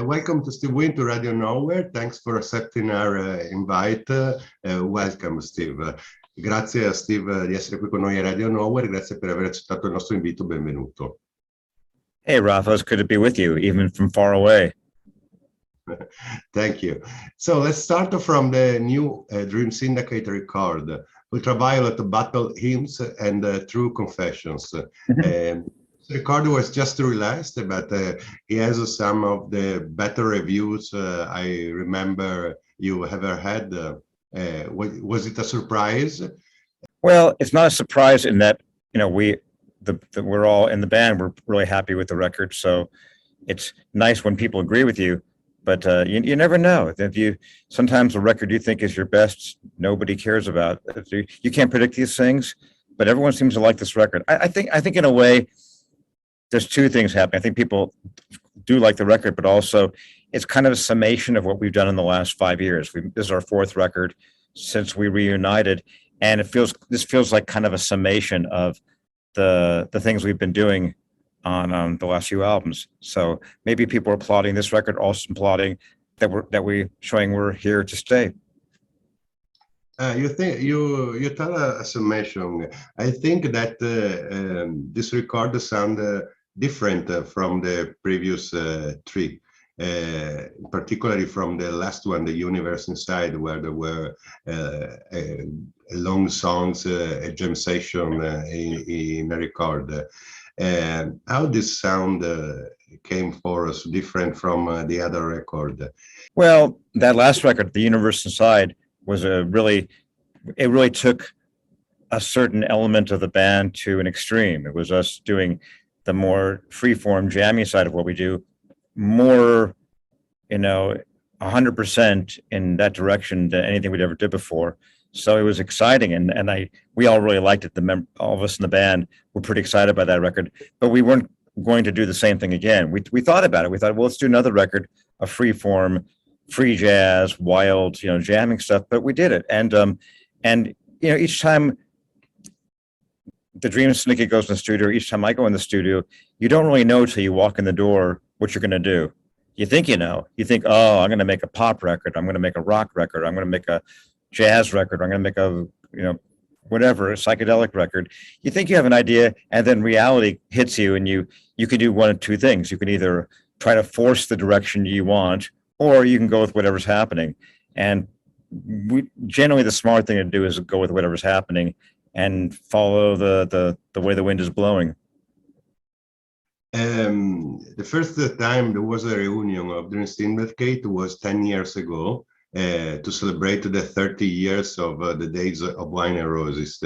Welcome to Steve Wynn to Radio Nowhere. Thanks for accepting our invite. Welcome, Steve. Grazie a Steve di essere qui con noi a Radio Nowhere. Grazie per aver accettato il nostro invito. Benvenuto. Hey, Raffo, it's good to be with you, even from far away. Thank you. So let's start from the new Dream Syndicate record, Ultraviolet Battle Hymns and True Confessions. The record was just released, but it has some of the better reviews I remember you ever had. Was it a surprise? Well, it's not a surprise in that, you know, we're all in the band. We're really happy with the record. So it's nice when people agree with you, but you never know. Sometimes a record you think is your best, nobody cares about. You can't predict these things, but everyone seems to like this record. I think in a way, there's two things happening. I think people do like the record, but also it's kind of a summation of what we've done in the last 5 years. This is our fourth record since we reunited, and this feels like kind of a summation of the things we've been doing on the last few albums. So maybe people are applauding this record, also applauding that we're showing we're here to stay. You tell a summation. I think that this record sound different from the previous three, particularly from the last one, The Universe Inside, where there were long songs, a jam session in a record. How this sound came for us different from the other record? Well, that last record, The Universe Inside, was it really took a certain element of the band to an extreme. It was us doing the more free-form, jammy side of what we do, more, 100% in that direction than anything we'd ever did before. So it was exciting, and we all really liked it. All of us in the band were pretty excited by that record, but we weren't going to do the same thing again. We thought about it. We thought, well, let's do another record of free-form, free jazz, wild, jamming stuff, but we did it. And each time the Dream Syndicate goes in the studio, each time I go in the studio, you don't really know till you walk in the door what you're going to do. You think you know. You think, oh, I'm going to make a pop record. I'm going to make a rock record. I'm going to make a jazz record. I'm going to make a, whatever, a psychedelic record. You think you have an idea, and then reality hits you, and you can do one of two things. You can either try to force the direction you want, or you can go with whatever's happening. And generally, the smart thing to do is go with whatever's happening and follow the way the wind is blowing. The first time there was a reunion of Dream Syndicate was 10 years ago to celebrate the 30 years of the Days of Wine and Roses.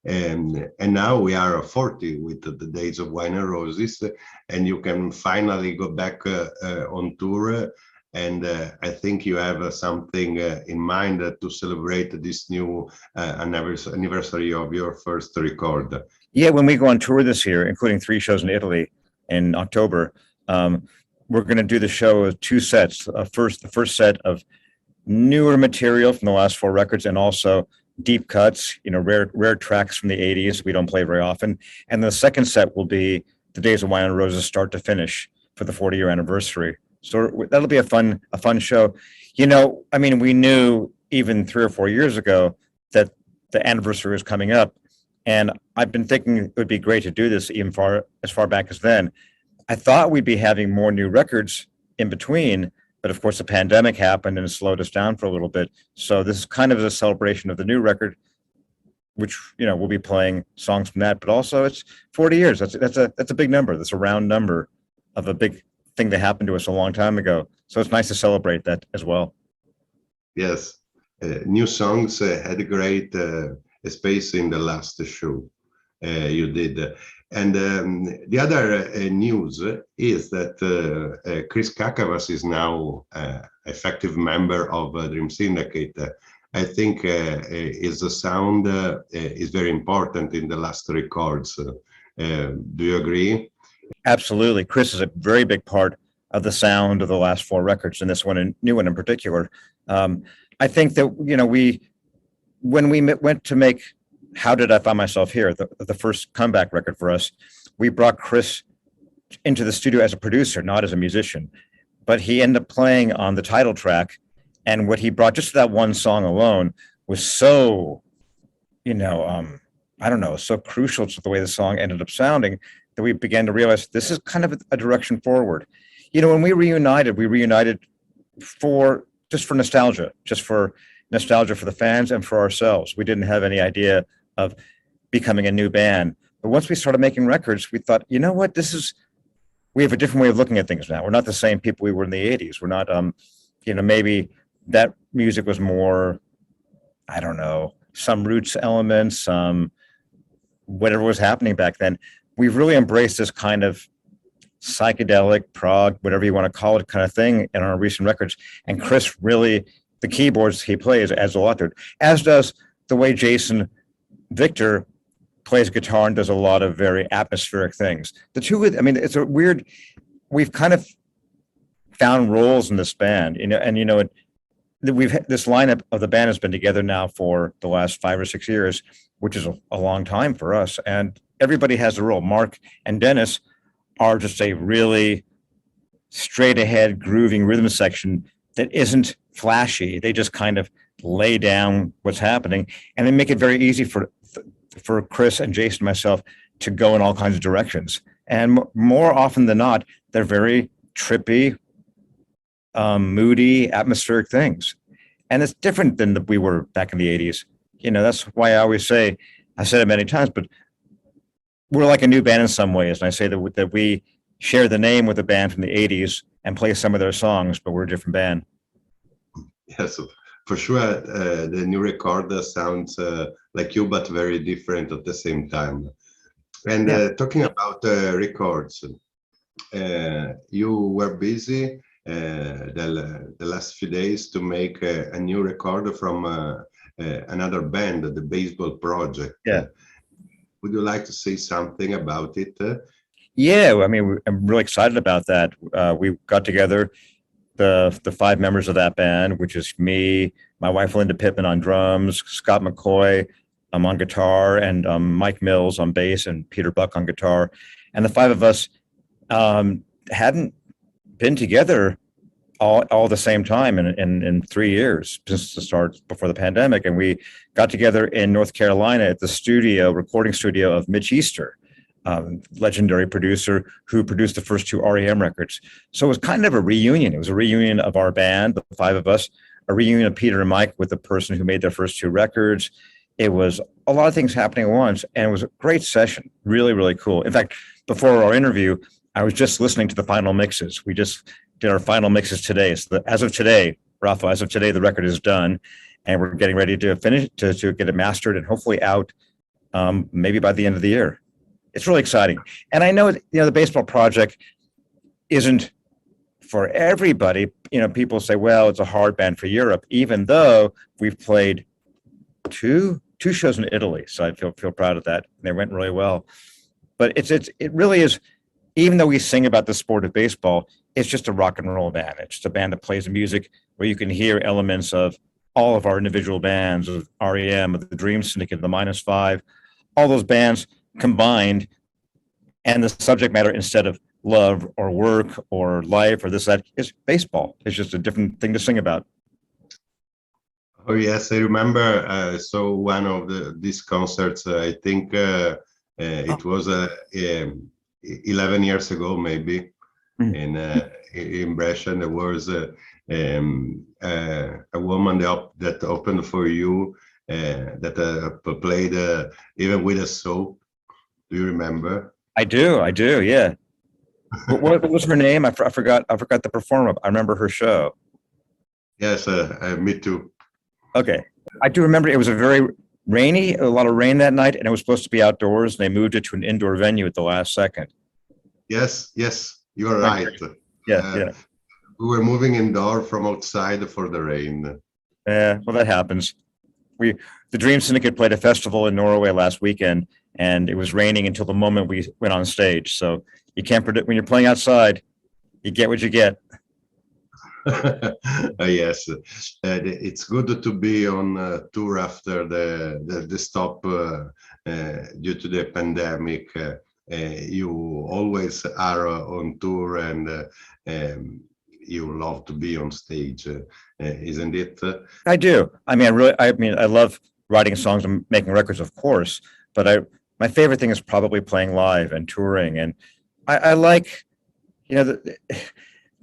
And now we are 40 with the Days of Wine and Roses, and you can finally go back on tour. And I think you have something in mind to celebrate this new anniversary of your first record. Yeah, when we go on tour this year, including 3 shows in Italy in October, we're going to do the show with 2 sets. The first set of newer material from the last 4 records, and also deep cuts, rare tracks from the 80s we don't play very often. And the second set will be the Days of Wine and Roses start to finish for the 40-year anniversary. So that'll be a fun show. We knew even 3 or 4 years ago that the anniversary was coming up, and I've been thinking it would be great to do this even as far back as then. I thought we'd be having more new records in between, but of course the pandemic happened and it slowed us down for a little bit. So this is kind of a celebration of the new record, which we'll be playing songs from that. But also it's 40 years. That's a big number. That's a round number of a big thing that happened to us a long time ago. So it's nice to celebrate that as well. Yes, new songs had a great space in the last show you did. And the other news is that Chris Kakavas is now effective member of Dream Syndicate. I think his sound is very important in the last records. Do you agree? Absolutely. Chris is a very big part of the sound of the last 4 records, and this one, and new one in particular. I think that, when we went to make How Did I Find Myself Here, the first comeback record for us, we brought Chris into the studio as a producer, not as a musician. but he ended up playing on the title track. And what he brought just to that one song alone was so, I don't know, so crucial to the way the song ended up sounding that we began to realize this is kind of a direction forward. When we reunited for nostalgia, for the fans and for ourselves. We didn't have any idea of becoming a new band. But once we started making records, we thought, you know what, we have a different way of looking at things now. We're not the same people we were in the 80s. We're not, maybe that music was more, I don't know, some roots elements, some whatever was happening back then. We've really embraced this kind of psychedelic, prog, whatever you want to call it, kind of thing in our recent records. And Chris really, the keyboards he plays adds a lot to it, as does the way Jason Victor plays guitar and does a lot of very atmospheric things. The two, it's a weird, we've kind of found roles in this band, this lineup of the band has been together now for the last 5 or 6 years, which is a long time for us. And everybody has a role. Mark and Dennis are just a really straight ahead grooving rhythm section that isn't flashy. They just kind of lay down what's happening, and they make it very easy for Chris and Jason and myself to go in all kinds of directions. And more often than not, they're very trippy, moody, atmospheric things. And it's different than we were back in the 80s. That's why I always say, I've said it many times, but we're like a new band in some ways. And I say that we share the name with a band from the 80s and play some of their songs, but we're a different band. Yes, for sure. The new record sounds like you, but very different at the same time. And talking about records, you were busy the last few days to make a new record from another band, the Baseball Project. Yeah. Would you like to say something about it? Yeah, I'm really excited about that. We got together, the 5 members of that band, which is me, my wife Linda Pittman on drums, Scott McCoy on guitar, and Mike Mills on bass, and Peter Buck on guitar. And the 5 of us hadn't been together all the same time in 3 years since the start before the pandemic. And we got together in North Carolina at the recording studio of Mitch Easter, legendary producer who produced the first 2 REM records. So it was kind of a reunion. It was a reunion of our band, the 5 of us, a reunion of Peter and Mike with the person who made their first 2 records. It was a lot of things happening at once, and it was a great session. Really, really cool. In fact, before our interview, I was just listening to the final mixes. We just did our final mixes today. So as of today, Raffo, the record is done, and we're getting ready to finish to get it mastered and hopefully out maybe by the end of the year. It's really exciting. And I know, the Baseball Project isn't for everybody. People say, well, it's a hard band for Europe, even though we've played two shows in Italy. So I feel proud of that. They went really well. But it really is, even though we sing about the sport of baseball, it's just a rock and roll band. It's just a band that plays music where you can hear elements of all of our individual bands, of REM, of the Dream Syndicate, the -5, all those bands combined. And the subject matter, instead of love or work or life or this, that, is baseball. It's just a different thing to sing about. Oh yes, I remember. So one of these concerts, I think it was 11 years ago, maybe, in Brescia. There was a woman that opened for you, that played even with a soap. Do you remember? I do, yeah. What was her name? I forgot the performer. I remember her show. Yes, me too. Okay, I do remember it was a lot of rain that night, and it was supposed to be outdoors, and they moved it to an indoor venue at the last second. Yes, you are right. Yeah. We were moving indoor from outside for the rain. Yeah, well, that happens. The Dream Syndicate played a festival in Norway last weekend, and it was raining until the moment we went on stage. So you can't predict when you're playing outside. You get what you get. Yes, it's good to be on tour after the stop due to the pandemic. You always are on tour, and you love to be on stage, isn't it? I do. I mean, I love writing songs and making records, of course, but my favorite thing is probably playing live and touring. And I like,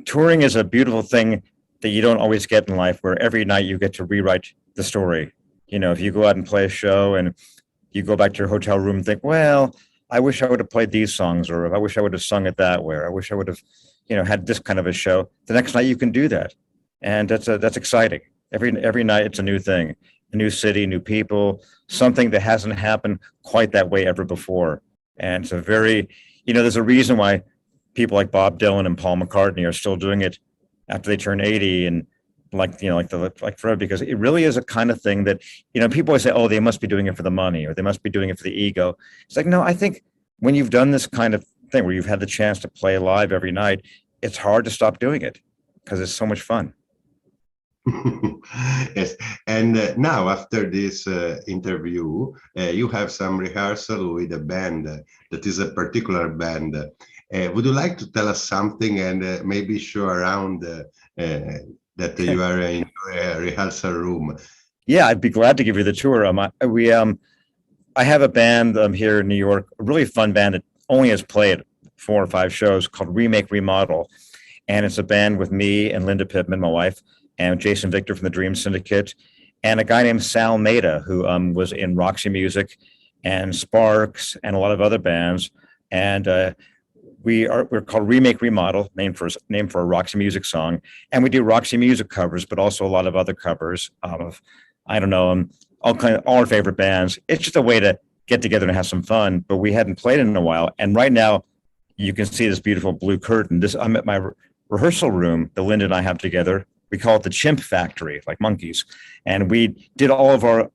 touring is a beautiful thing that you don't always get in life, where every night you get to rewrite the story. If you go out and play a show and you go back to your hotel room and think, well, I wish I would have played these songs, or I wish I would have sung it that way, or I wish I would have, had this kind of a show. The next night you can do that. And that's exciting. Every night it's a new thing, a new city, new people, something that hasn't happened quite that way ever before. And it's a very, there's a reason why people like Bob Dylan and Paul McCartney are still doing it after they turn 80 and like forever, because it really is a kind of thing that, people always say, oh, they must be doing it for the money, or they must be doing it for the ego. It's like, no, I think when you've done this kind of thing where you've had the chance to play live every night, it's hard to stop doing it because it's so much fun. Yes, and now after this interview, you have some rehearsal with a band that is a particular band. Would you like to tell us something and maybe show around that you are in a rehearsal room? Yeah, I'd be glad to give you the tour. I have a band here in New York, a really fun band that only has played 4 or 5 shows, called Remake Remodel, and it's a band with me and Linda Pittman, my wife, and Jason Victor from the Dream Syndicate, and a guy named Sal Maida, who was in Roxy Music and Sparks and a lot of other bands. And we're called Remake Remodel, named for a Roxy Music song. And we do Roxy Music covers, but also a lot of other covers of, all our favorite bands. It's just a way to get together and have some fun, but we hadn't played in a while. And right now you can see this beautiful blue curtain. I'm at my rehearsal room that Linda and I have together. We call it the Chimp Factory, like monkeys. And we did all of our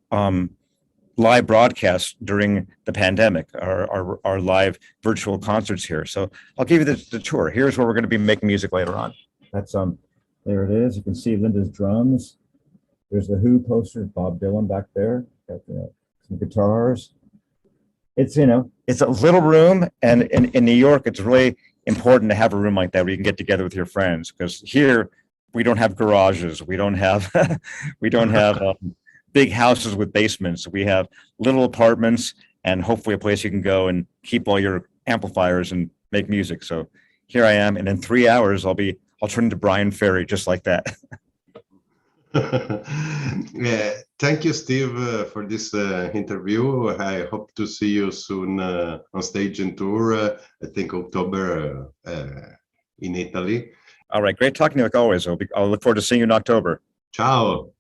live broadcasts during the pandemic, our live virtual concerts here. So I'll give you the tour. Here's where we're going to be making music later on. That's there it is. You can see Linda's drums. There's the Who poster, Bob Dylan back there. Got some guitars. It's it's a little room, and in New York, it's really important to have a room like that where you can get together with your friends, because here we don't have garages, we don't have big houses with basements. We have little apartments, and hopefully a place you can go and keep all your amplifiers and make music. So here I am, and in 3 hours I'll turn into Brian Ferry just like that. Yeah, thank you, Steve, for this interview. I hope to see you soon on stage and tour. I think October in Italy. All right, great talking to you like always. I'll look forward to seeing you in October. Ciao.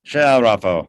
Ciao, Raffo.